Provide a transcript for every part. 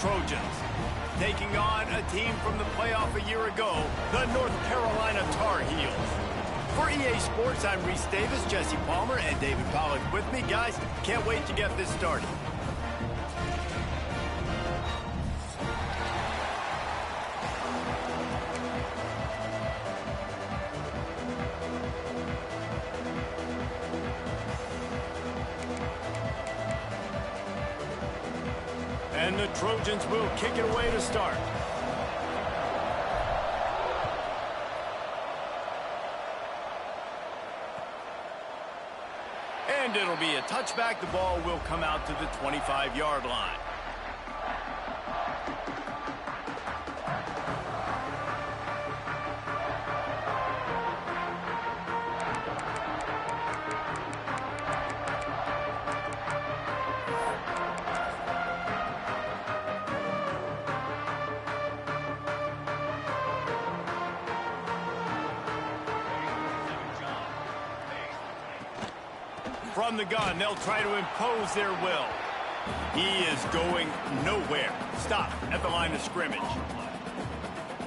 Trojans, taking on a team from the playoff a year ago, the North Carolina Tar Heels. For EA Sports, I'm Reese Davis, Jesse Palmer, and David Pollack with me. Guys, can't wait to get this started. And the Trojans will kick it away to start. And it'll be a touchback. The ball will come out to the 25-yard line. From the gun, they'll try to impose their will. He is going nowhere. Stop at the line of scrimmage.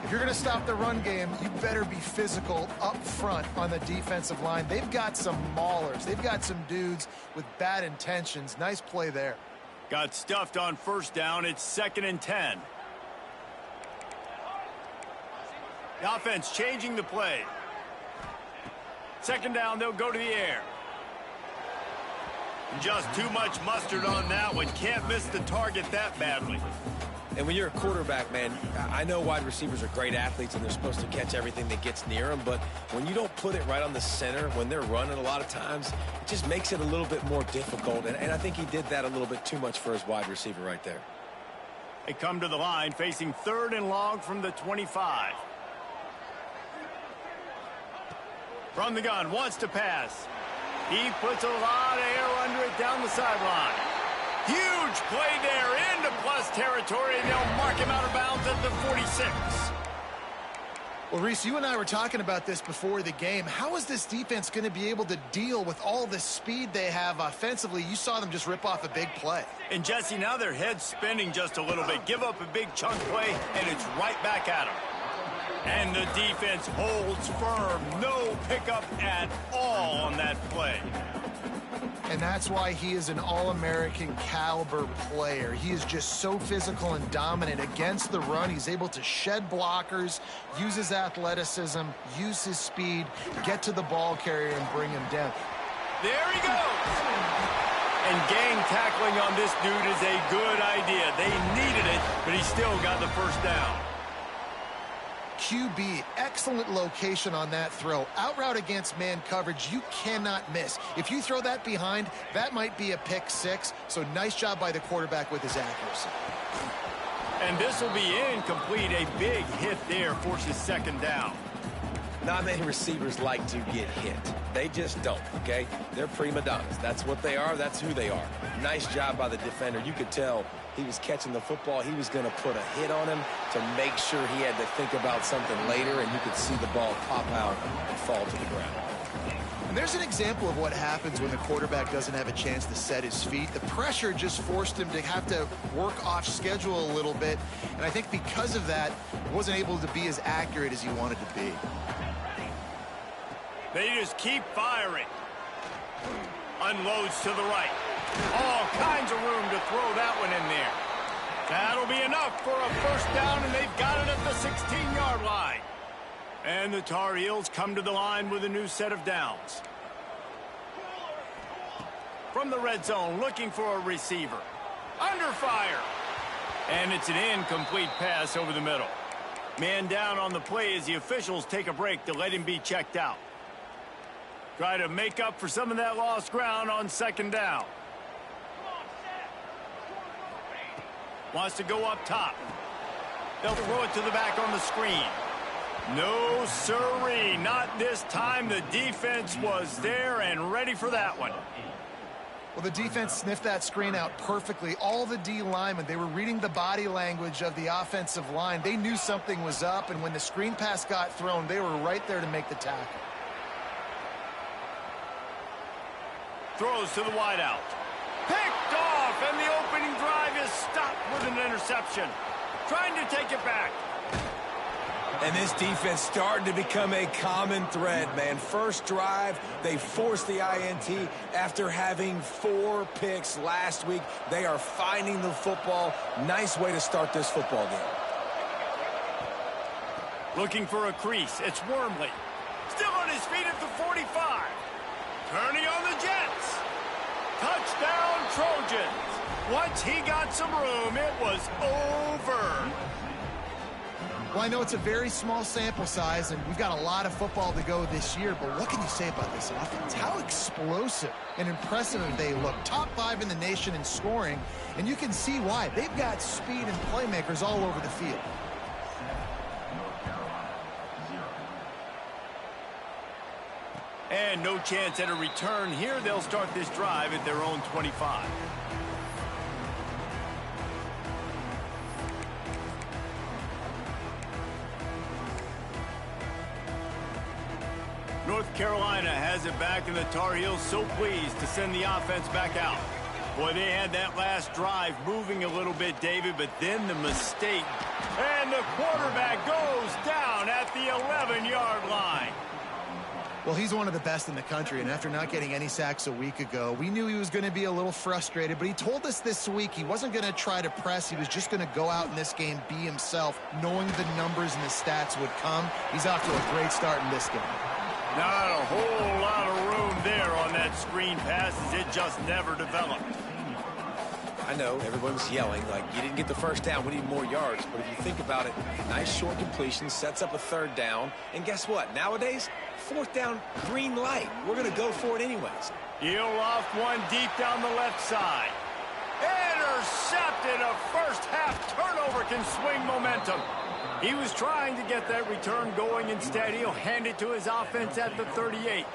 If you're going to stop the run game, you better be physical up front on the defensive line. They've got some maulers. They've got some dudes with bad intentions. Nice play there. Got stuffed on first down. It's 2nd and 10. The offense changing the play. 2nd down, they'll go to the air. Just too much mustard on that one. Can't miss the target that badly. And when you're a quarterback, man, I know wide receivers are great athletes and they're supposed to catch everything that gets near them, but when you don't put it right on the center, when they're running a lot of times, it just makes it a little bit more difficult. And I think he did that a little bit too much for his wide receiver right there. They come to the line facing 3rd and long from the 25. From the gun, wants to pass. He puts a lot of air under it down the sideline. Huge play there into plus territory, and they'll mark him out of bounds at the 46. Well, Reese, you and I were talking about this before the game. How is this defense going to be able to deal with all the speed they have offensively? You saw them just rip off a big play. And, Jesse, now their head's spinning just a little bit. Give up a big chunk play, and it's right back at them. And the defense holds firm. No pickup at all on that play. And that's why he is an All-American caliber player. He is just so physical and dominant against the run. He's able to shed blockers, use his athleticism, use his speed, get to the ball carrier and bring him down. There he goes. And gang tackling on this dude is a good idea. They needed it, but he still got the first down. QB, excellent location on that throw. Out route against man coverage, you cannot miss. If you throw that behind, that might be a pick 6. So nice job by the quarterback with his accuracy. And this will be incomplete. A big hit there forces 2nd down. Not many receivers like to get hit. They just don't, okay? They're prima donnas. That's what they are. That's who they are. Nice job by the defender. You could tell he was catching the football. He was going to put a hit on him to make sure he had to think about something later, and you could see the ball pop out and fall to the ground. And there's an example of what happens when the quarterback doesn't have a chance to set his feet. The pressure just forced him to have to work off schedule a little bit, and I think because of that, he wasn't able to be as accurate as he wanted to be. They just keep firing. Unloads to the right. All kinds of room to throw that one in there. That'll be enough for a first down, and they've got it at the 16-yard line. And the Tar Heels come to the line with a new set of downs. From the red zone, looking for a receiver. Under fire. And it's an incomplete pass over the middle. Man down on the play as the officials take a break to let him be checked out. Try to make up for some of that lost ground on 2nd down. Wants to go up top. They'll throw it to the back on the screen. No sirree, not this time. The defense was there and ready for that one. Well, the defense sniffed that screen out perfectly. All the D linemen, they were reading the body language of the offensive line. They knew something was up, and when the screen pass got thrown, they were right there to make the tackle. Throws to the wideout. Picked off, and the opening drive is stopped with an interception. Trying to take it back. And this defense starting to become a common thread, man. First drive, they forced the INT after having 4 picks last week. They are finding the football. Nice way to start this football game. Looking for a crease. It's Wormley. Still on his feet at the 45. Turning on the Jets. Touchdown, Trojans. Once he got some room, it was over. Well, I know it's a very small sample size, and we've got a lot of football to go this year, but what can you say about this offense? How explosive and impressive they look. Top 5 in the nation in scoring, and you can see why. They've got speed and playmakers all over the field. And no chance at a return here. They'll start this drive at their own 25. North Carolina has it back, and the Tar Heels so pleased to send the offense back out. Boy, they had that last drive moving a little bit, David, but then the mistake. And the quarterback goes down at the 11-yard line. Well, he's one of the best in the country, and after not getting any sacks a week ago, we knew he was going to be a little frustrated, but he told us this week he wasn't going to try to press. He was just going to go out in this game, be himself, knowing the numbers and the stats would come. He's off to a great start in this game. Not a whole lot of room there on that screen pass, as it just never developed. I know everyone's yelling like you didn't get the first down, we need more yards, but if you think about it, nice short completion sets up a 3rd down, and guess what, nowadays 4th down, green light, we're gonna go for it anyways. He'll off one deep down the left side. Intercepted. A first half turnover can swing momentum. He was trying to get that return going. Instead, he'll hand it to his offense at the 38.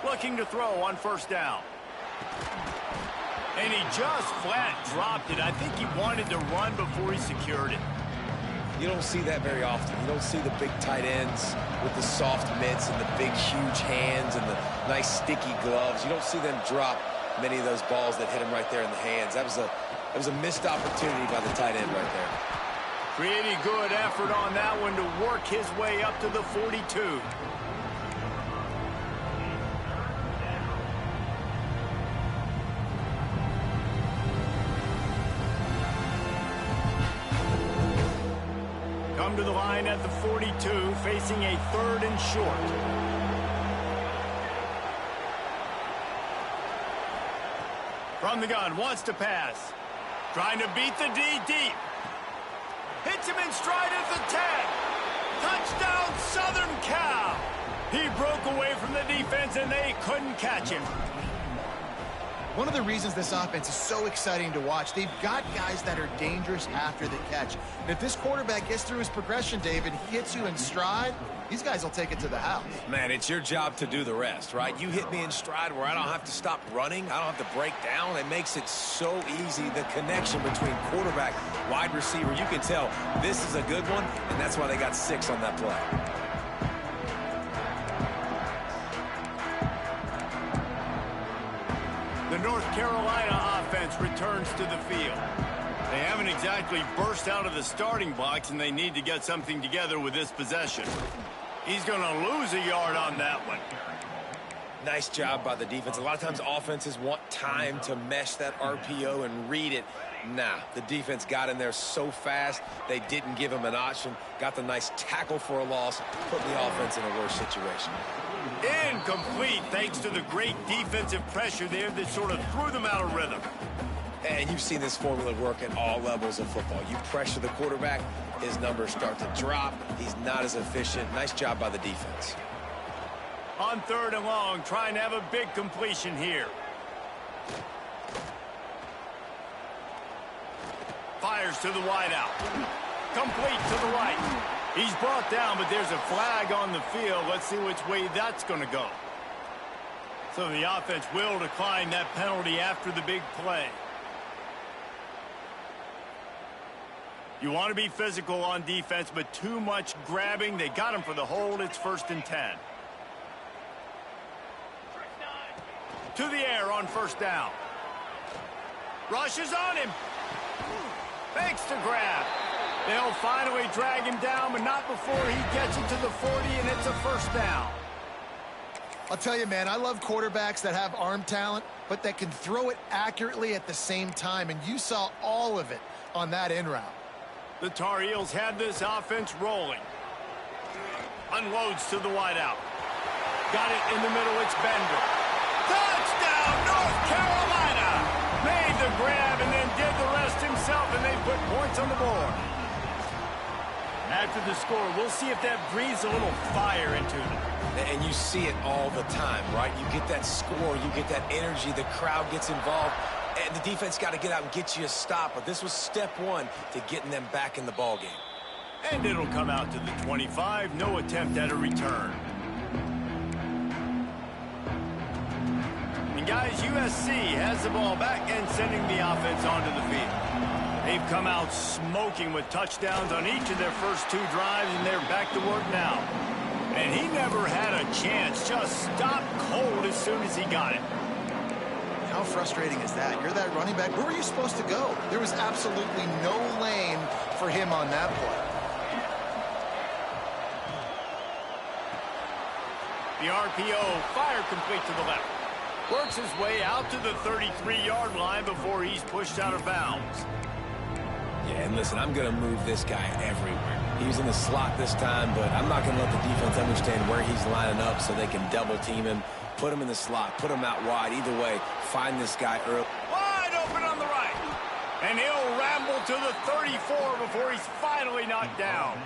Looking to throw on 1st down. And he just flat dropped it. I think he wanted to run before he secured it. You don't see that very often. You don't see the big tight ends with the soft mitts and the big, huge hands and the nice, sticky gloves. You don't see them drop many of those balls that hit him right there in the hands. That was a missed opportunity by the tight end right there. Pretty good effort on that one to work his way up to the 42. Come to the line at the 42, facing a 3rd and short. From the gun, wants to pass. Trying to beat the D deep. Hits him in stride at the 10. Touchdown, Southern Cal. He broke away from the defense, and they couldn't catch him. One of the reasons this offense is so exciting to watch, they've got guys that are dangerous after the catch. And if this quarterback gets through his progression, David, hits you in stride, these guys will take it to the house. Man, it's your job to do the rest, right? You hit me in stride where I don't have to stop running. I don't have to break down. It makes it so easy. The connection between quarterback, wide receiver, you can tell this is a good one, and that's why they got 6 on that play. The North Carolina offense returns to the field. They haven't exactly burst out of the starting blocks, and they need to get something together with this possession. He's going to lose a yard on that one. Nice job by the defense. A lot of times offenses want time to mesh that RPO and read it. Nah, the defense got in there so fast, they didn't give him an option. Got the nice tackle for a loss, putting the offense in a worse situation. Incomplete, thanks to the great defensive pressure there that sort of threw them out of rhythm. And you've seen this formula work at all levels of football. You pressure the quarterback, his numbers start to drop. He's not as efficient. Nice job by the defense. On 3rd and long, trying to have a big completion here. Fires to the wideout. Complete to the right. He's brought down, but there's a flag on the field. Let's see which way that's going to go. So the offense will decline that penalty after the big play. You want to be physical on defense, but too much grabbing. They got him for the hold. It's 1st and 10. To the air on 1st down. Rushes on him. Fakes to grab. They'll finally drag him down, but not before he gets it to the 40, and it's a 1st down. I'll tell you, man, I love quarterbacks that have arm talent, but that can throw it accurately at the same time, and you saw all of it on that in route. The Tar Heels have this offense rolling. Unloads to the wideout. Got it in the middle, it's Bender. Touchdown, North Carolina! Made the grab and then did the rest himself, and they put points on the board. After the score, we'll see if that breathes a little fire into them. And you see it all the time, right? You get that score, you get that energy, the crowd gets involved, and the defense got to get out and get you a stop. But this was step one to getting them back in the ballgame. And it'll come out to the 25. No attempt at a return. And guys, USC has the ball back and sending the offense onto the field. They've come out smoking with touchdowns on each of their first 2 drives, and they're back to work now. And he never had a chance. Just stopped cold as soon as he got it. How frustrating is that? You're that running back. Where were you supposed to go? There was absolutely no lane for him on that play. The RPO, fire complete to the left. Works his way out to the 33-yard line before he's pushed out of bounds. Yeah, and listen, I'm going to move this guy everywhere. He's in the slot this time, but I'm not going to let the defense understand where he's lining up so they can double-team him, put him in the slot, put him out wide. Either way, find this guy early. Wide open on the right. And he'll ramble to the 34 before he's finally knocked down.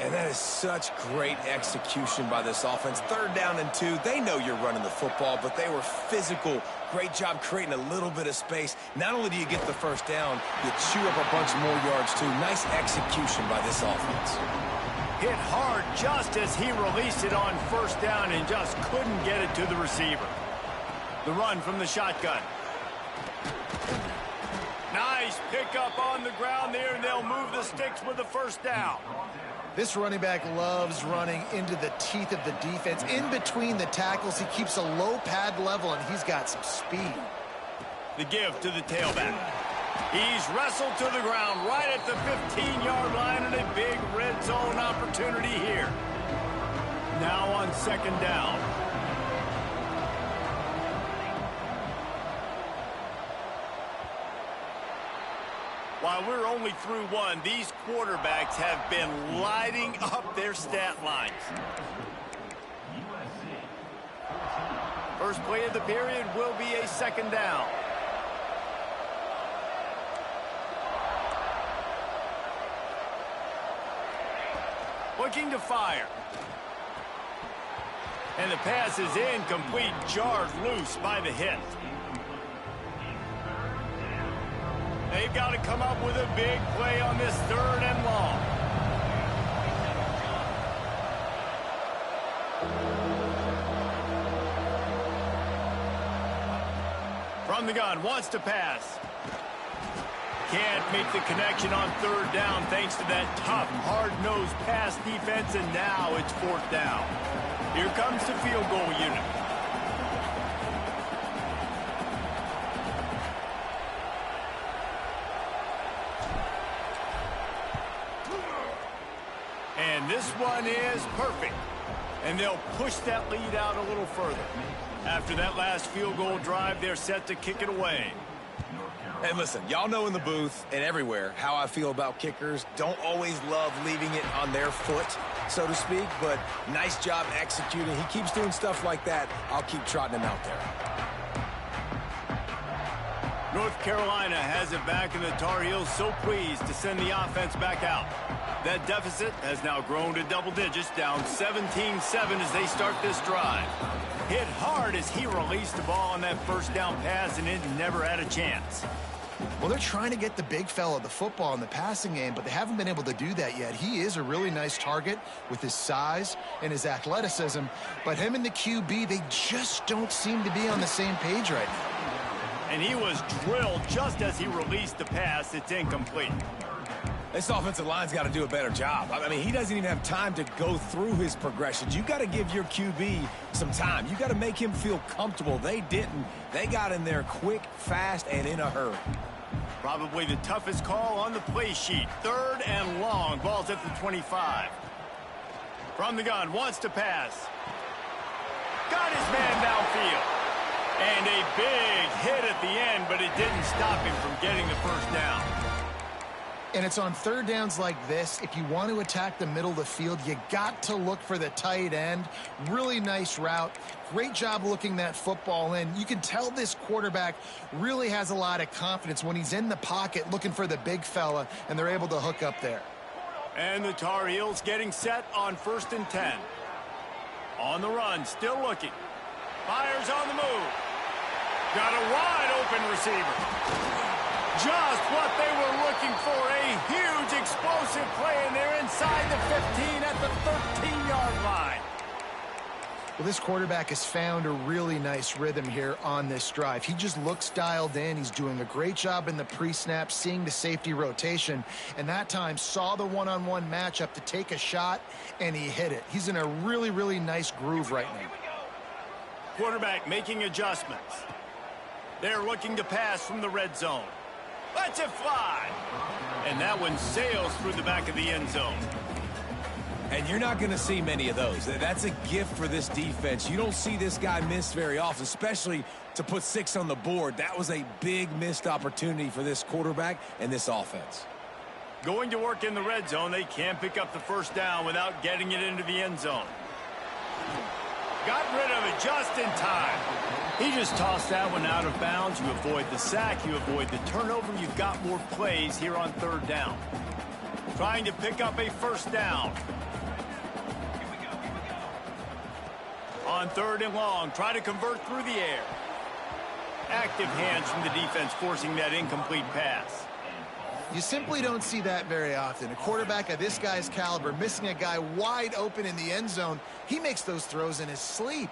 And that is such great execution by this offense. 3rd down and 2. They know you're running the football, but they were physical. Great job creating a little bit of space. Not only do you get the 1st down, you chew up a bunch more yards, too. Nice execution by this offense. Hit hard just as he released it on 1st down and just couldn't get it to the receiver. The run from the shotgun. Nice pickup on the ground there, and they'll move the sticks with the 1st down. This running back loves running into the teeth of the defense. In between the tackles, he keeps a low pad level, and he's got some speed. The give to the tailback. He's wrestled to the ground right at the 15-yard line, and a big red zone opportunity here. Now on 2nd down. While we're only through 1, these quarterbacks have been lighting up their stat lines. First play of the period will be a 2nd down. Looking to fire. And the pass is incomplete, jarred loose by the hit. They've got to come up with a big play on this 3rd and long. From the gun, wants to pass. Can't make the connection on 3rd down thanks to that tough, hard-nosed pass defense, and now it's 4th down. Here comes the field goal unit. And this one is perfect. And they'll push that lead out a little further. After that last field goal drive, they're set to kick it away. And listen, y'all know in the booth and everywhere how I feel about kickers. Don't always love leaving it on their foot, so to speak, but nice job executing. He keeps doing stuff like that. I'll keep trotting him out there. North Carolina has it back, and the Tar Heels so pleased to send the offense back out. That deficit has now grown to double digits, down 17-7 as they start this drive. Hit hard as he released the ball on that 1st down pass, and it never had a chance. Well, they're trying to get the big fella the football in the passing game, but they haven't been able to do that yet. He is a really nice target with his size and his athleticism, but him and the QB, they just don't seem to be on the same page right now. And he was drilled just as he released the pass. It's incomplete. This offensive line's got to do a better job. I mean, he doesn't even have time to go through his progressions. You got to give your QB some time. You got to make him feel comfortable. They didn't. They got in there quick, fast, and in a hurry. Probably the toughest call on the play sheet. 3rd and long. Ball's at the 25. From the gun, wants to pass. Got his man downfield. And a big hit at the end, but it didn't stop him from getting the first down. And it's on 3rd downs like this. If you want to attack the middle of the field, you got to look for the tight end. Really nice route. Great job looking that football in. You can tell this quarterback really has a lot of confidence when he's in the pocket looking for the big fella, and they're able to hook up there. And the Tar Heels getting set on 1st and 10. On the run, still looking. Fires on the move. Got a wide open receiver. Just what they were looking for. A huge explosive play, and they're inside the 15 at the 13-yard line. Well, this quarterback has found a really nice rhythm here on this drive. He just looks dialed in. He's doing a great job in the pre-snap, seeing the safety rotation, and that time saw the one-on-one matchup to take a shot, and he hit it. He's in a really, really nice groove right now. Quarterback making adjustments. They're looking to pass from the red zone. Lets it fly. And that one sails through the back of the end zone. And you're not going to see many of those. That's a gift for this defense. You don't see this guy miss very often, especially to put 6 on the board. That was a big missed opportunity for this quarterback and this offense. Going to work in the red zone. They can't pick up the first down without getting it into the end zone. Got rid of it just in time. He just tossed that one out of bounds. You avoid the sack. You avoid the turnover. You've got more plays here on 3rd down. Trying to pick up a first down. On 3rd and long, try to convert through the air. Active hands from the defense forcing that incomplete pass. You simply don't see that very often. A quarterback of this guy's caliber missing a guy wide open in the end zone. He makes those throws in his sleep.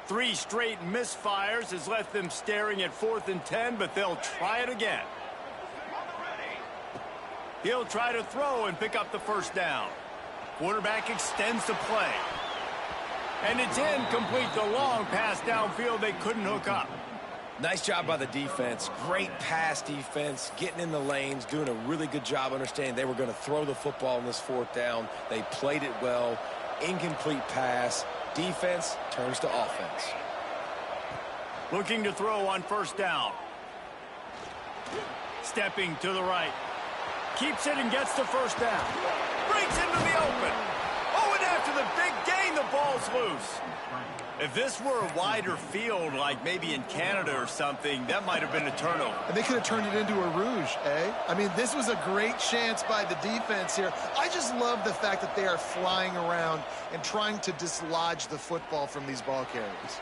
Three straight misfires has left them staring at 4th and 10, but they'll try it again. He'll try to throw and pick up the first down. Quarterback extends the play. And it's incomplete. The long pass downfield they couldn't hook up. Nice job by the defense. Great pass defense, getting in the lanes, doing a really good job understanding they were going to throw the football in this 4th down. They played it well. Incomplete pass. Defense turns to offense. Looking to throw on 1st down. Stepping to the right. Keeps it and gets the first down. Breaks into the open. Oh, and after the big gain, the ball's loose. If this were a wider field, like maybe in Canada or something, that might have been a turnover. And they could have turned it into a rouge, eh? I mean, this was a great chance by the defense here. I just love the fact that they are flying around and trying to dislodge the football from these ball carriers.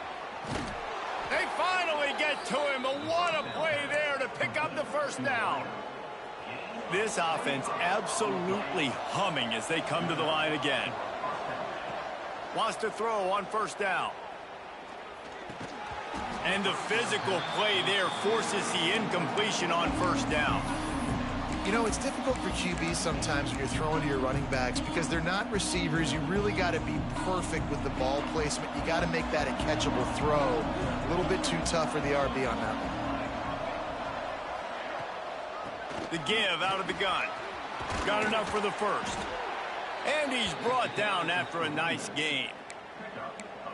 They finally get to him, but what a play there to pick up the first down. This offense absolutely humming as they come to the line again. Wants to throw on 1st down. And the physical play there forces the incompletion on 1st down. You know, it's difficult for QBs sometimes when you're throwing to your running backs because they're not receivers. You really got to be perfect with the ball placement. You got to make that a catchable throw. A little bit too tough for the RB on that one. The give out of the gun. Got enough for the first. And he's brought down after a nice game.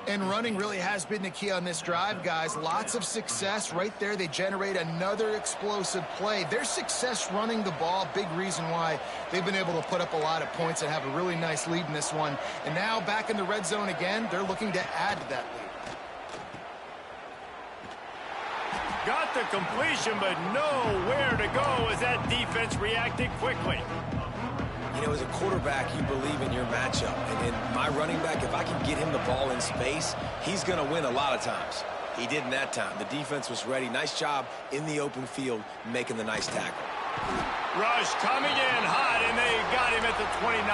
And running really has been the key on this drive, guys. Lots of success right there. They generate another explosive play. Their success running the ball, big reason why they've been able to put up a lot of points and have a really nice lead in this one. And now back in the red zone again, they're looking to add to that lead. Got the completion, but nowhere to go as that defense reacted quickly. You know, as a quarterback, you believe in your matchup. And my running back, if I can get him the ball in space, he's going to win a lot of times. He didn't that time. The defense was ready. Nice job in the open field making the nice tackle. Rush coming in hot, and they got him at the 29.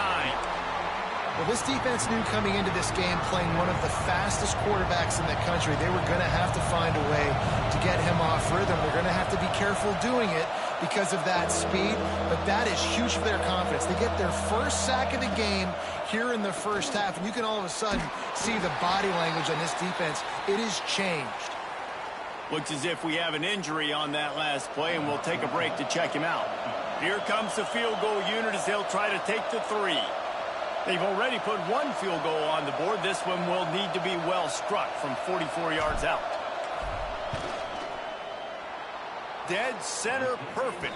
Well, this defense knew coming into this game, playing one of the fastest quarterbacks in the country, they were going to have to find a way to get him off rhythm. They're going to have to be careful doing it because of that speed, but that is huge for their confidence. They get their first sack of the game here in the first half, and you can all of a sudden see the body language on this defense. It has changed. Looks as if we have an injury on that last play, and we'll take a break to check him out. Here comes the field goal unit as they'll try to take the 3. They've already put 1 field goal on the board. This one will need to be well struck from 44 yards out. Dead center perfect.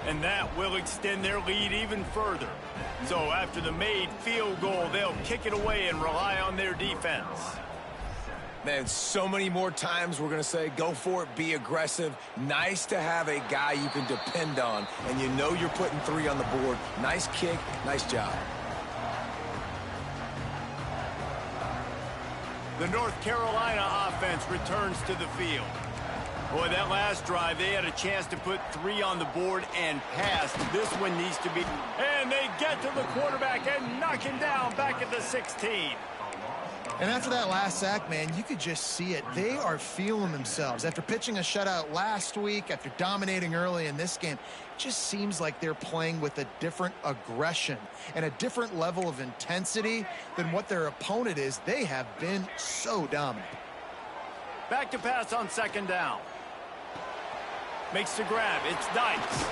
And that will extend their lead even further. So after the made field goal, they'll kick it away and rely on their defense. Man, so many more times we're going to say, go for it, be aggressive. Nice to have a guy you can depend on, and you know you're putting 3 on the board. Nice kick, nice job. The North Carolina offense returns to the field. Boy, that last drive, they had a chance to put 3 on the board and pass. This one needs to be... And they get to the quarterback and knock him down back at the 16. And after that last sack, man, you could just see it. They are feeling themselves. After pitching a shutout last week, after dominating early in this game, it just seems like they're playing with a different aggression and a different level of intensity than what their opponent is. They have been so dominant. Back to pass on second down. Makes the grab. It's Dykes.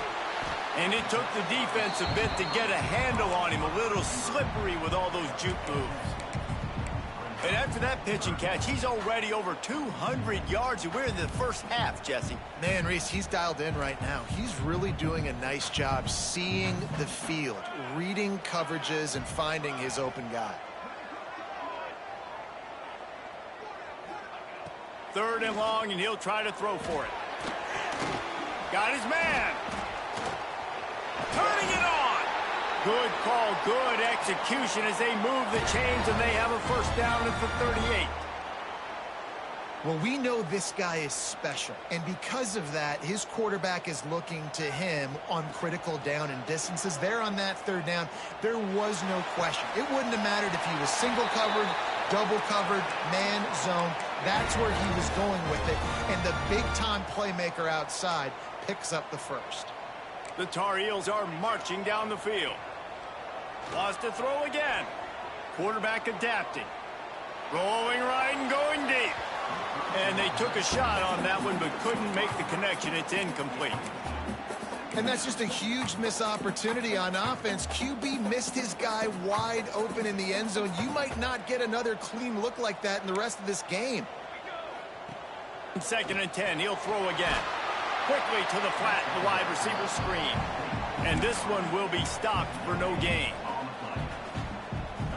And it took the defense a bit to get a handle on him. A little slippery with all those juke moves. And after that pitch and catch, he's already over 200 yards, and we're in the first half, Jesse. Man, Reese, he's dialed in right now. He's really doing a nice job seeing the field, reading coverages, and finding his open guy. 3rd and long, and he'll try to throw for it. Got his man. Turning it on. Good call, good execution as they move the chains, and they have a first down at the 38. Well, we know this guy is special, and because of that, his quarterback is looking to him on critical down and distances. There on that 3rd down, there was no question. It wouldn't have mattered if he was single covered, double covered, man zone. That's where he was going with it, and the big-time playmaker outside picks up the first. The Tar Heels are marching down the field. Lost to throw again. Quarterback adapting. Rolling right and going deep. And they took a shot on that one but couldn't make the connection. It's incomplete. And that's just a huge missed opportunity on offense. QB missed his guy wide open in the end zone. You might not get another clean look like that in the rest of this game. 2nd and 10. He'll throw again. Quickly to the flat, the wide receiver screen. And this one will be stopped for no gain.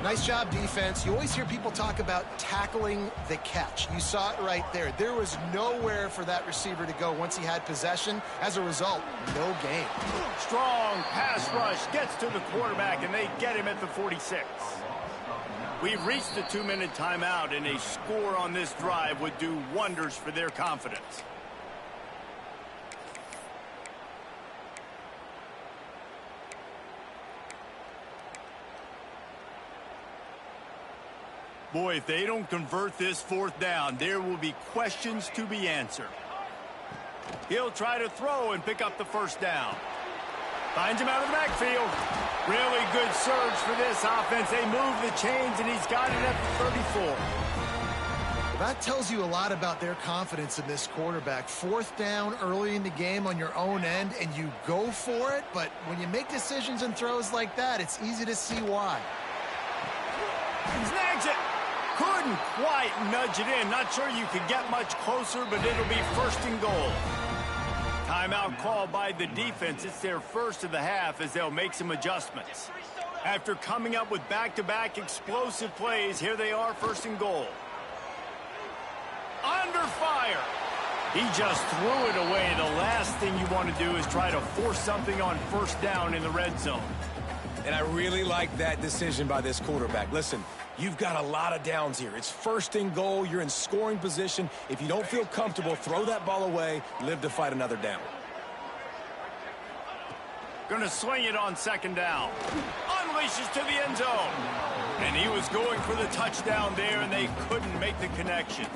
Nice job, defense. You always hear people talk about tackling the catch. You saw it right there. There was nowhere for that receiver to go once he had possession. As a result, no gain. Strong pass rush gets to the quarterback, and they get him at the 46. We've reached the 2-minute timeout, and a score on this drive would do wonders for their confidence. Boy, if they don't convert this 4th down, there will be questions to be answered. He'll try to throw and pick up the first down. Finds him out of the backfield. Really good surge for this offense. They move the chains, and he's got it at the 34. That tells you a lot about their confidence in this quarterback. 4th down early in the game on your own end, and you go for it. But when you make decisions and throws like that, it's easy to see why. Snags it. Couldn't quite nudge it in. Not sure you could get much closer, but it'll be 1st and goal. Timeout called by the defense. It's their first of the half as they'll make some adjustments. After coming up with back-to-back explosive plays, here they are, 1st and goal. Under fire. He just threw it away. The last thing you want to do is try to force something on 1st down in the red zone. And I really like that decision by this quarterback. Listen, you've got a lot of downs here. It's 1st and goal. You're in scoring position. If you don't feel comfortable, throw that ball away. Live to fight another down. Going to swing it on 2nd down. unleashes to the end zone. And he was going for the touchdown there, and they couldn't make the connection.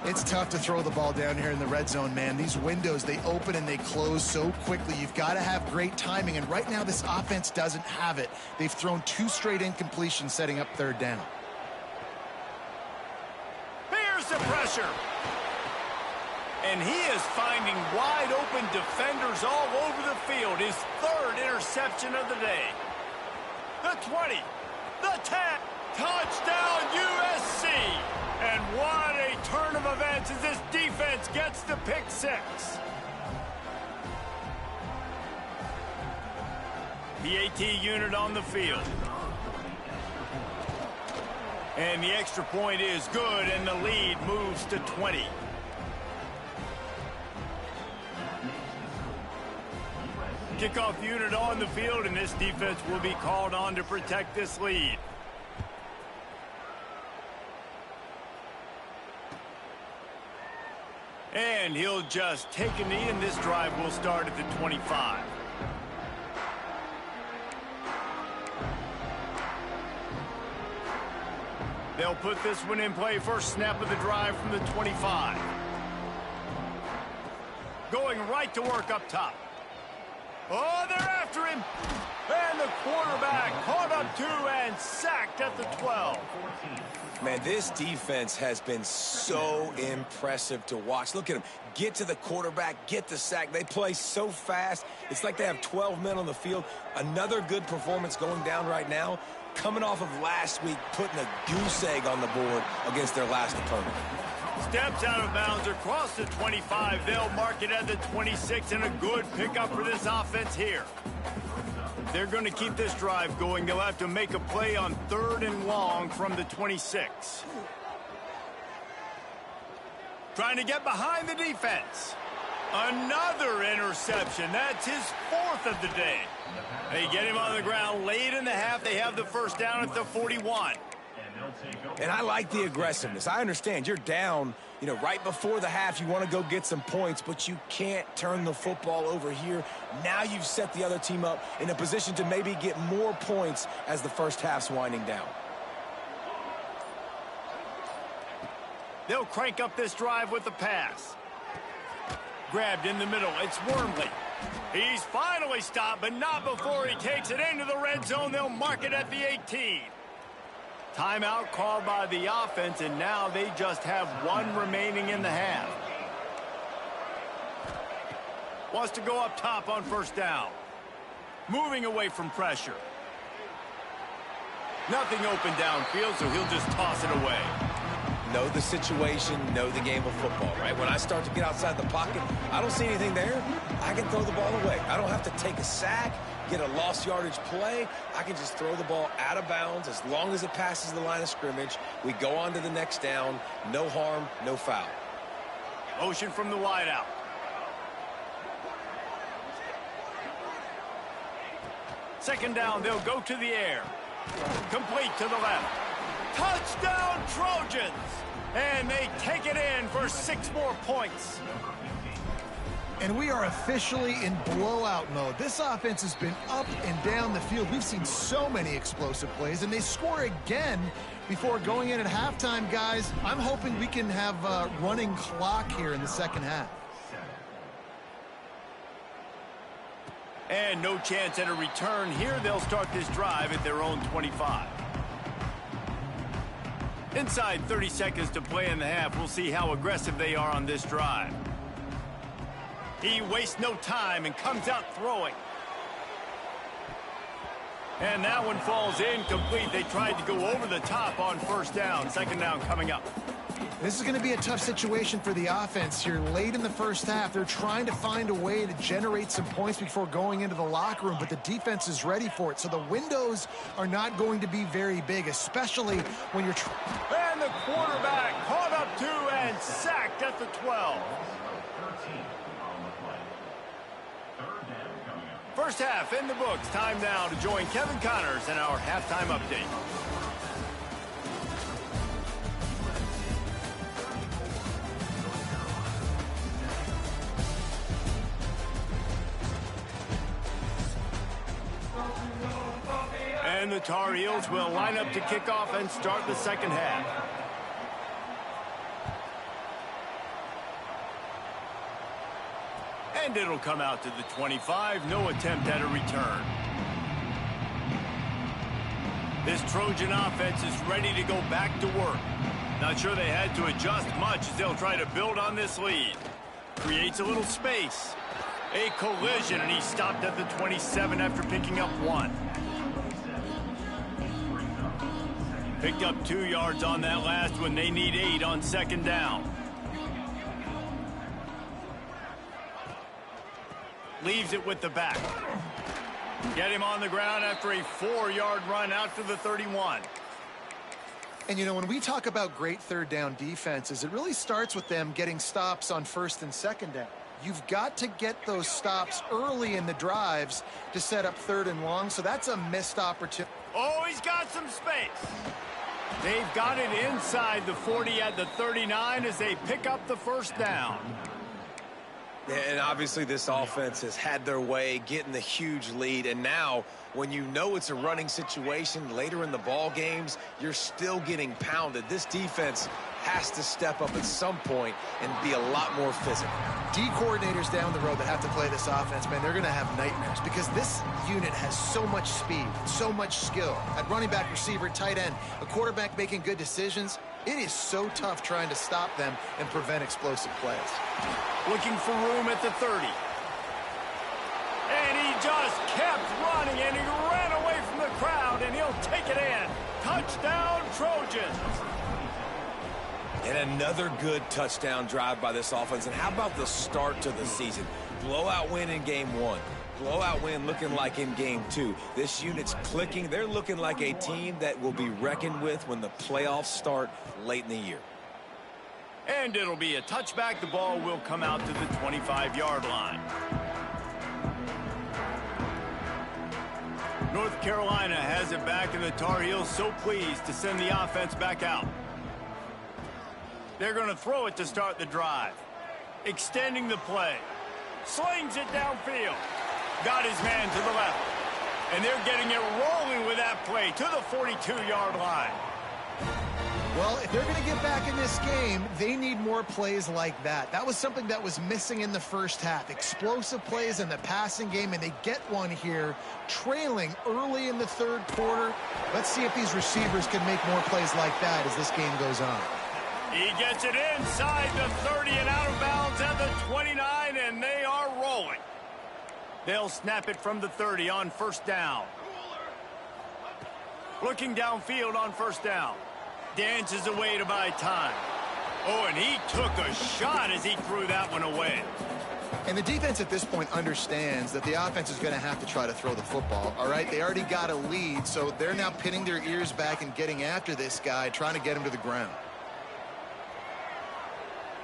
It's tough to throw the ball down here in the red zone, man. These windows, they open and they close so quickly. You've got to have great timing, and right now this offense doesn't have it. They've thrown 2 straight incompletions setting up 3rd down. Here's the pressure. And he is finding wide open defenders all over the field. His 3rd interception of the day. The 20, the 10, touchdown USC. And what a turn of events as this defense gets the pick 6. PAT unit on the field. And the extra point is good, and the lead moves to 20. Kickoff unit on the field, and this defense will be called on to protect this lead. And he'll just take a knee, and this drive will start at the 25. They'll put this one in play. First snap of the drive from the 25. Going right to work up top. Oh, they're after him. And the quarterback caught up 2 and sacked at the 12. Man, this defense has been so impressive to watch. Look at them. Get to the quarterback, get the sack. They play so fast. It's like they have 12 men on the field. Another good performance going down right now. Coming off of last week, putting a goose egg on the board against their last opponent. Steps out of bounds across the 25. They'll mark it at the 26, and a good pickup for this offense here. They're going to keep this drive going. They'll have to make a play on 3rd and long from the 26. Trying to get behind the defense. Another interception. That's his 4th of the day. They get him on the ground late in the half. They have the first down at the 41. And I like the aggressiveness. I understand you're down, right before the half. You want to go get some points, but you can't turn the football over here. Now you've set the other team up in a position to maybe get more points as the first half's winding down. They'll crank up this drive with the pass. Grabbed in the middle. It's Wormley. He's finally stopped, but not before he takes it into the red zone. They'll mark it at the 18. Timeout called by the offense, and now they just have 1 remaining in the half. Wants to go up top on first down. Moving away from pressure. Nothing open downfield, so he'll just toss it away. Know the situation, know the game of football, right? When I start to get outside the pocket, I don't see anything there. I can throw the ball away. I don't have to take a sack, get a lost yardage play. I can just throw the ball out of bounds as long as it passes the line of scrimmage. We go on to the next down. No harm, no foul. Motion from the wideout. Second down, they'll go to the air. Complete to the left. Touchdown Trojans! And they take it in for 6 more points. And we are officially in blowout mode. This offense has been up and down the field. We've seen so many explosive plays, and they score again before going in at halftime, guys. I'm hoping we can have a running clock here in the second half. And no chance at a return here. They'll start this drive at their own 25. Inside 30 seconds to play in the half. We'll see how aggressive they are on this drive. He wastes no time and comes out throwing. And that one falls incomplete. They tried to go over the top on first down. Second down coming up. This is going to be a tough situation for the offense here. Late in the first half, they're trying to find a way to generate some points before going into the locker room, but the defense is ready for it. So the windows are not going to be very big, especially when you're... And the quarterback caught up 2 and sacked at the 12. First half in the books. Time now to join Kevin Connors in our halftime update. And the Tar Heels will line up to kick off and start the second half. And it'll come out to the 25. No attempt at a return. This Trojan offense is ready to go back to work. Not sure they had to adjust much as they'll try to build on this lead. Creates a little space. A collision, and he stopped at the 27 after picking up 1. Picked up 2 yards on that last one. They need 8 on second down. Leaves it with the back. Get him on the ground after a 4-yard run out to the 31. And, you know, when we talk about great third down defenses, it really starts with them getting stops on first and second down. You've got to get those stops early in the drives to set up third and long, so that's a missed opportunity. Oh, he's got some space. They've got it inside the 40 at the 39 as they pick up the first down. And obviously this offense has had their way getting the huge lead, and now when you know it's a running situation later in the ball games, you're still getting pounded. This defense has to step up at some point and be a lot more physical. D coordinators down the road that have to play this offense, man, they're going to have nightmares because this unit has so much speed, so much skill. At running back, receiver, tight end, a quarterback making good decisions, it is so tough trying to stop them and prevent explosive plays. Looking for room at the 30. And he just kept running, and he ran away from the crowd, and he'll take it in. Touchdown, Trojans. And another good touchdown drive by this offense. And how about the start to the season? Blowout win in game 1. Blowout win looking like in game 2. This unit's clicking. They're looking like a team that will be reckoned with when the playoffs start late in the year. And it'll be a touchback. The ball will come out to the 25-yard line. North Carolina has it back, and the Tar Heels so pleased to send the offense back out. They're going to throw it to start the drive. Extending the play. Slings it downfield. Got his man to the left. And they're getting it rolling with that play to the 42-yard line. Well, if they're going to get back in this game, they need more plays like that. That was something that was missing in the first half. Explosive plays in the passing game, and they get one here, trailing early in the third quarter. Let's see if these receivers can make more plays like that as this game goes on. He gets it inside the 30 and out of bounds at the 29, and they are rolling. They'll snap it from the 30 on first down. Looking downfield on first down. Dances away to buy time. Oh, and he took a shot as he threw that one away. And the defense at this point understands that the offense is going to have to try to throw the football, all right? They already got a lead, so they're now pinning their ears back and getting after this guy, trying to get him to the ground.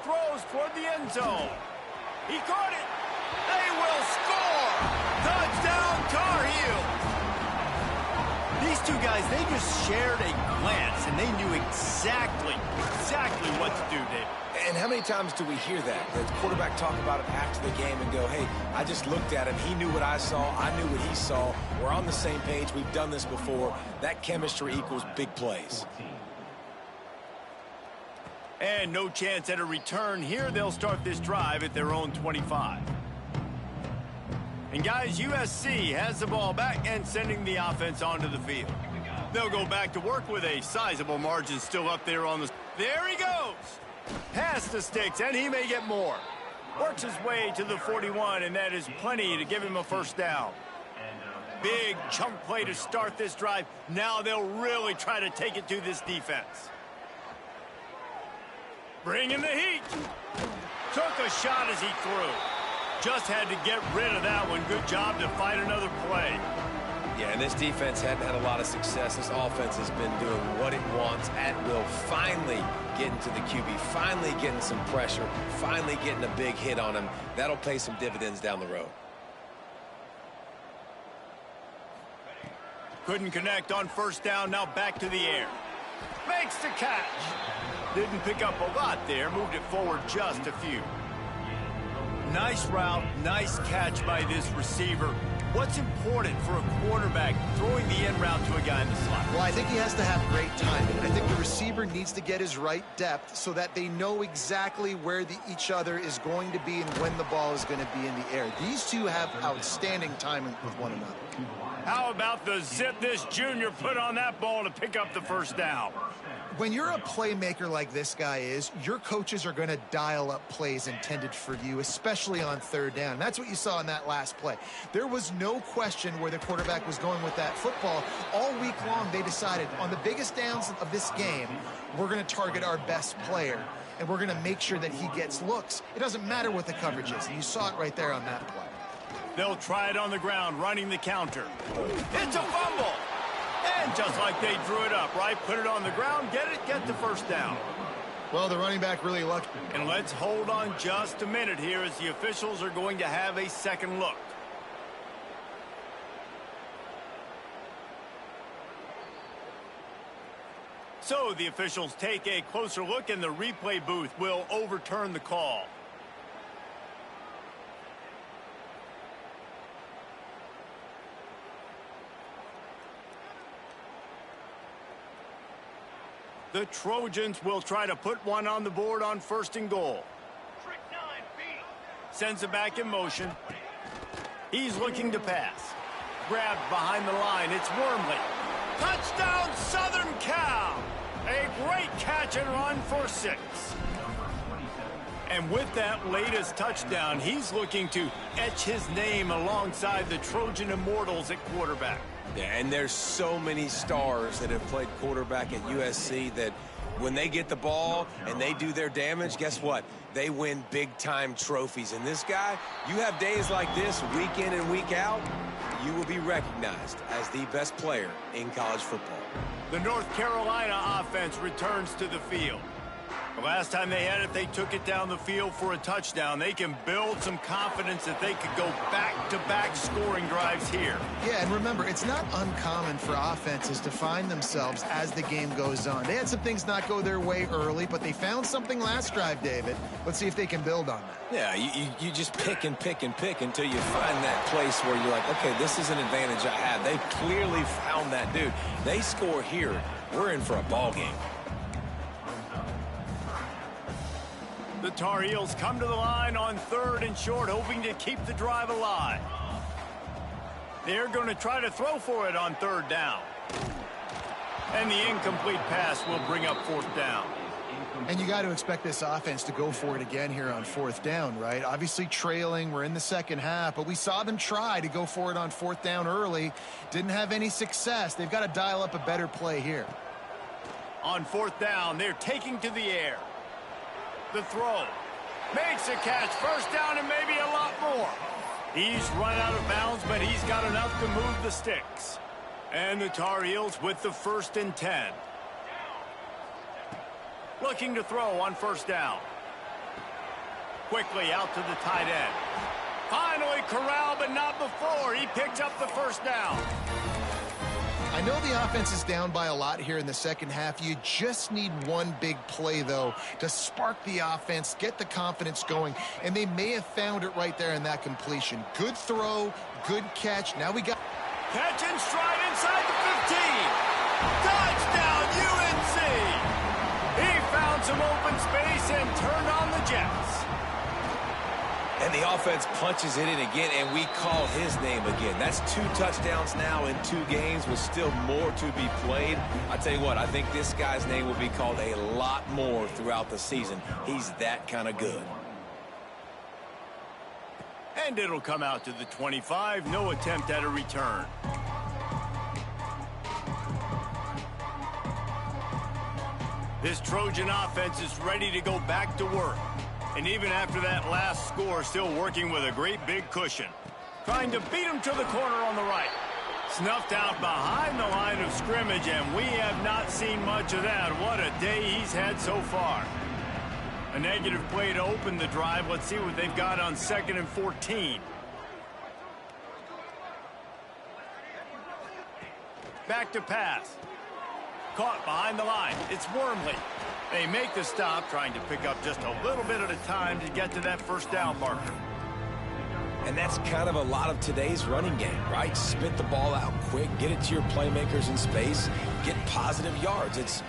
Throws toward the end zone. He caught it. They will score. Touchdown, Tar Heels. These two guys, they just shared a glance, and they knew exactly what to do, Dave. And how many times do we hear that? The quarterback talk about it after the game and go, hey, I just looked at him. He knew what I saw. I knew what he saw. We're on the same page. We've done this before. That chemistry equals big plays. And no chance at a return here. They'll start this drive at their own 25. And guys, USC has the ball back and sending the offense onto the field. They'll go back to work with a sizable margin still up there on the... There he goes! Past the sticks, and he may get more. Works his way to the 41, and that is plenty to give him a first down. Big chunk play to start this drive. Now they'll really try to take it to this defense. Bringing the heat. Took a shot as he threw. Just had to get rid of that one. Good job to fight another play. Yeah, and this defense hadn't had a lot of success. This offense has been doing what it wants at will. Finally getting to the QB. Finally getting some pressure. Finally getting a big hit on him. That'll pay some dividends down the road. Couldn't connect on first down. Now back to the air. Makes the catch. Didn't pick up a lot there. Moved it forward just a few. Nice route. Nice catch by this receiver. What's important for a quarterback throwing the in route to a guy in the slot? Well, I think he has to have great timing. I think the receiver needs to get his right depth so that they know exactly where each other is going to be and when the ball is going to be in the air. These two have outstanding timing with one another. How about the zip this junior put on that ball to pick up the first down? When you're a playmaker like this guy is, your coaches are going to dial up plays intended for you, especially on third down. That's what you saw in that last play. There was no question where the quarterback was going with that football. All week long, they decided on the biggest downs of this game, we're going to target our best player, and we're going to make sure that he gets looks. It doesn't matter what the coverage is, and you saw it right there on that play. They'll try it on the ground, running the counter. It's a fumble! And just like they drew it up, right? Put it on the ground, get the first down. Well, the running back really lucky. And let's hold on just a minute here as the officials are going to have a second look. So the officials take a closer look, and the replay booth will overturn the call. The Trojans will try to put one on the board on 1st and goal. Sends it back in motion. He's looking to pass. Grabbed behind the line. It's Wormley. Touchdown, Southern Cal! A great catch and run for 6. And with that latest touchdown, he's looking to etch his name alongside the Trojan Immortals at quarterback. Yeah, and there's so many stars that have played quarterback at USC that when they get the ball and they do their damage, guess what? They win big-time trophies. And this guy, you have days like this, week in and week out, you will be recognized as the best player in college football. The North Carolina offense returns to the field. The last time they had it, they took it down the field for a touchdown. They can build some confidence that they could go back-to-back scoring drives here. Yeah, and remember, it's not uncommon for offenses to find themselves as the game goes on. They had some things not go their way early, but they found something last drive, David. Let's see if they can build on that. Yeah, you just pick and pick and pick until you find that place where you're like, okay, this is an advantage I have. They clearly found that dude. They score here, we're in for a ball game. The Tar Heels come to the line on 3rd and short, hoping to keep the drive alive. They're going to try to throw for it on 3rd down. And the incomplete pass will bring up 4th down. And you got to expect this offense to go for it again here on 4th down, right? Obviously trailing, we're in the second half, but we saw them try to go for it on 4th down early. Didn't have any success. They've got to dial up a better play here. On 4th down, they're taking to the air. The throw. Makes a catch. 1st down and maybe a lot more. He's run out of bounds, but he's got enough to move the sticks. And the Tar Heels with the 1st and 10. Looking to throw on 1st down. Quickly out to the tight end. Finally corralled, but not before. He picked up the 1st down. I know the offense is down by a lot here in the second half. You just need one big play, though, to spark the offense, get the confidence going, and they may have found it right there in that completion. Good throw, good catch. Now we got... Catch and stride inside the 15. Touchdown, UNC! He found some open space and turned on the Jets. And the offense punches it in again, and we call his name again. That's 2 touchdowns now in 2 games with still more to be played. I tell you what, I think this guy's name will be called a lot more throughout the season. He's that kind of good. And it'll come out to the 25. No attempt at a return. This Trojan offense is ready to go back to work. And even after that last score, still working with a great big cushion. Trying to beat him to the corner on the right. Snuffed out behind the line of scrimmage, and we have not seen much of that. What a day he's had so far. A negative play to open the drive. Let's see what they've got on 2nd and 14. Back to pass. Caught behind the line. It's Wormley. They make the stop, trying to pick up just a little bit at a time to get to that 1st down marker. And that's kind of a lot of today's running game, right? Spit the ball out quick, get it to your playmakers in space, get positive yards. It's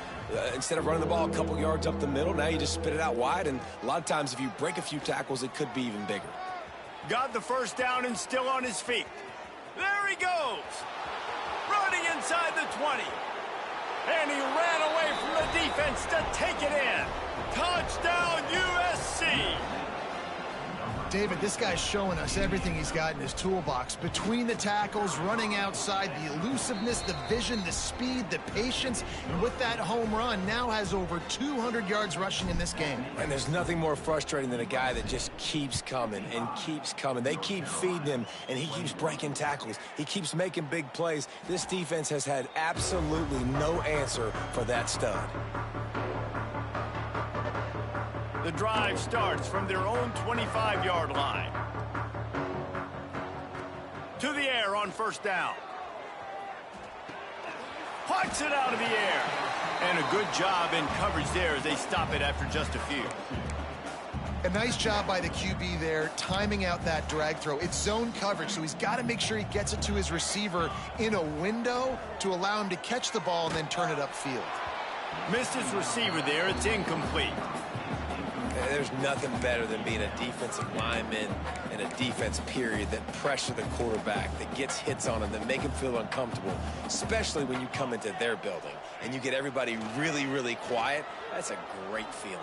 instead of running the ball a couple yards up the middle, now you just spit it out wide, and a lot of times if you break a few tackles, it could be even bigger. Got the first down and still on his feet. There he goes. Running inside the 20. And he ran away from the defense to take it in. Touchdown, USC. David, this guy's showing us everything he's got in his toolbox. Between the tackles, running outside, the elusiveness, the vision, the speed, the patience. And with that home run, now has over 200 yards rushing in this game. And there's nothing more frustrating than a guy that just keeps coming and keeps coming. They keep feeding him, and he keeps breaking tackles. He keeps making big plays. This defense has had absolutely no answer for that stud. The drive starts from their own 25-yard line. To the air on first down. Puts it out of the air. And a good job in coverage there as they stop it after just a few. A nice job by the QB there, timing out that drag throw. It's zone coverage, so he's got to make sure he gets it to his receiver in a window to allow him to catch the ball and then turn it upfield. Missed his receiver there. It's incomplete. There's nothing better than being a defensive lineman and a defense period that pressure the quarterback, that gets hits on him, that make him feel uncomfortable, especially when you come into their building and you get everybody really, really quiet. That's a great feeling.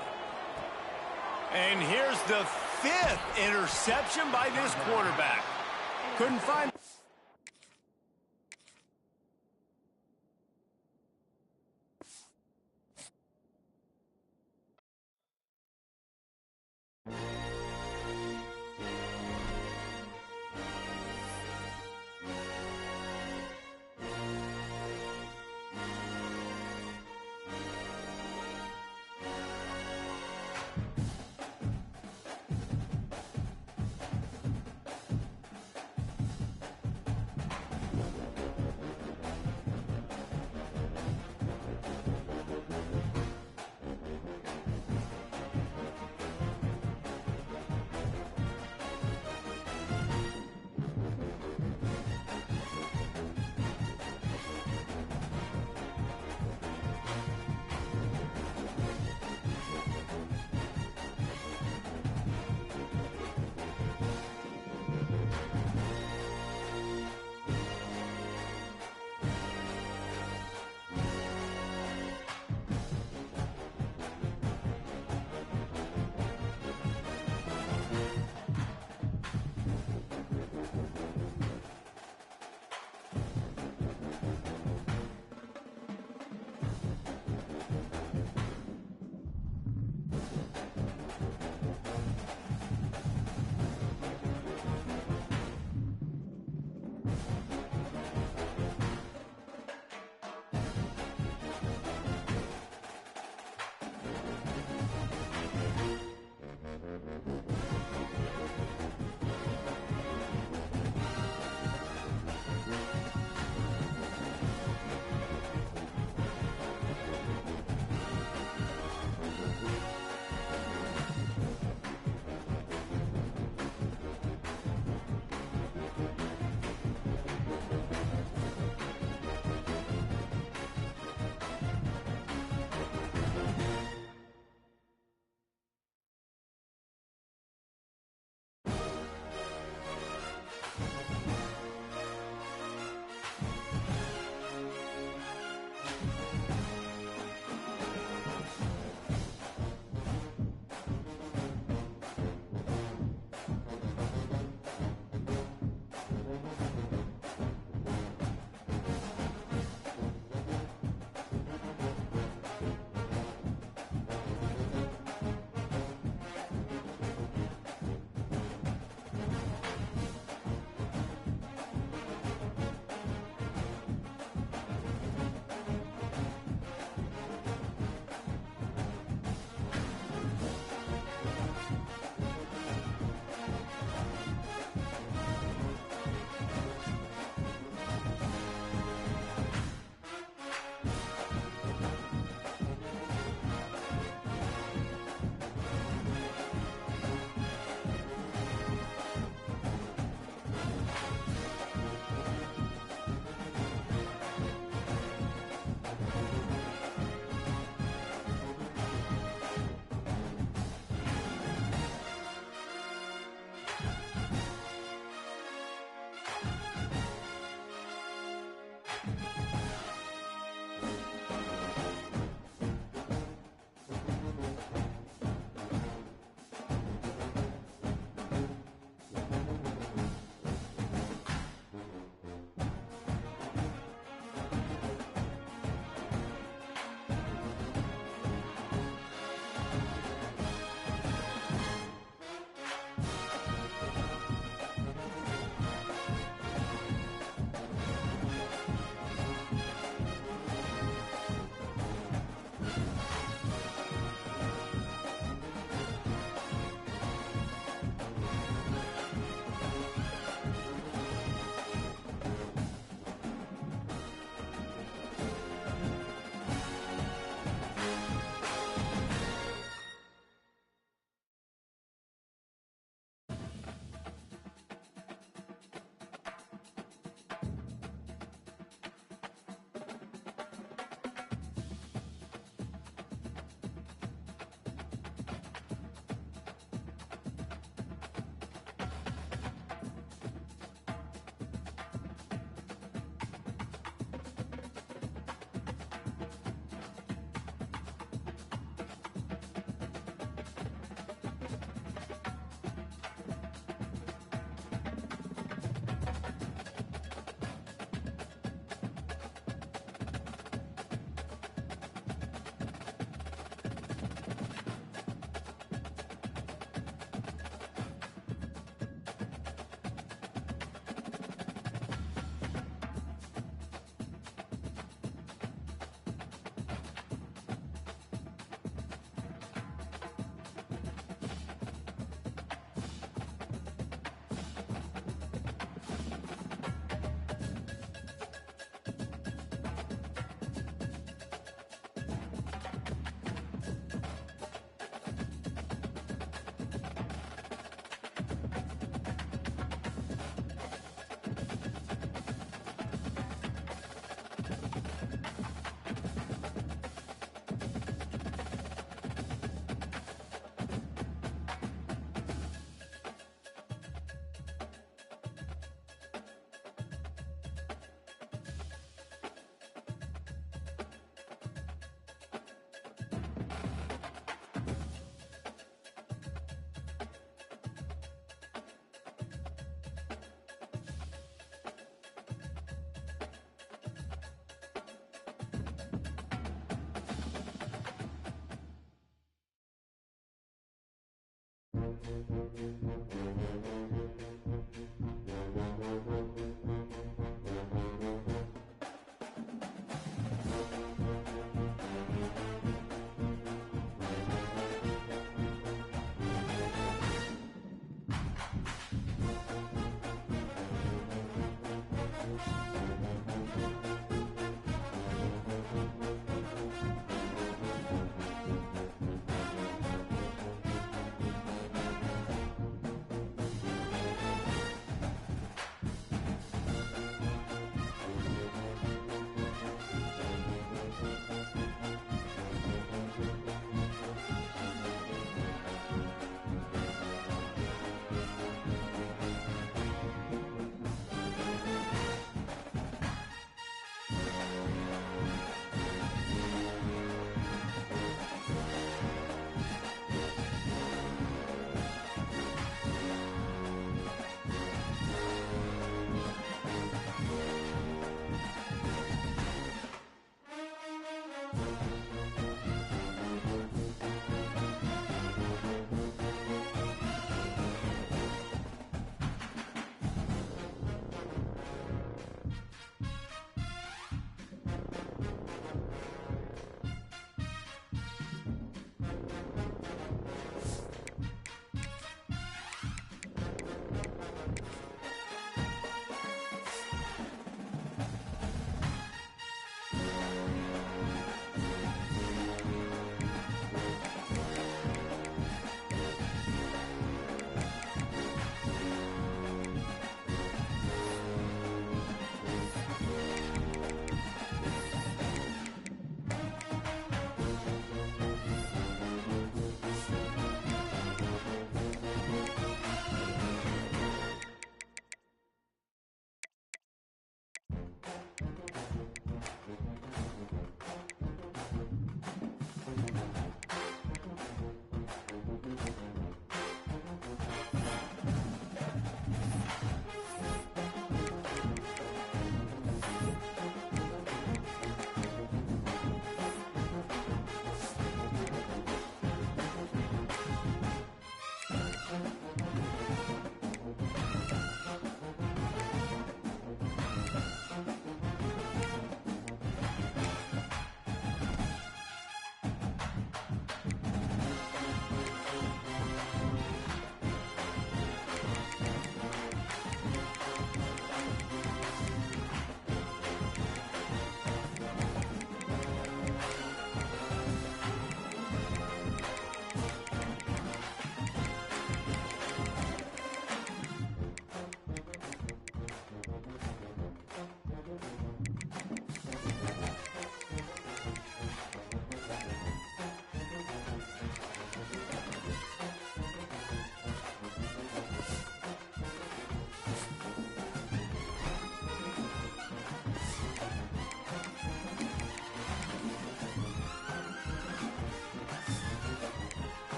And here's the 5th interception by this quarterback. Couldn't find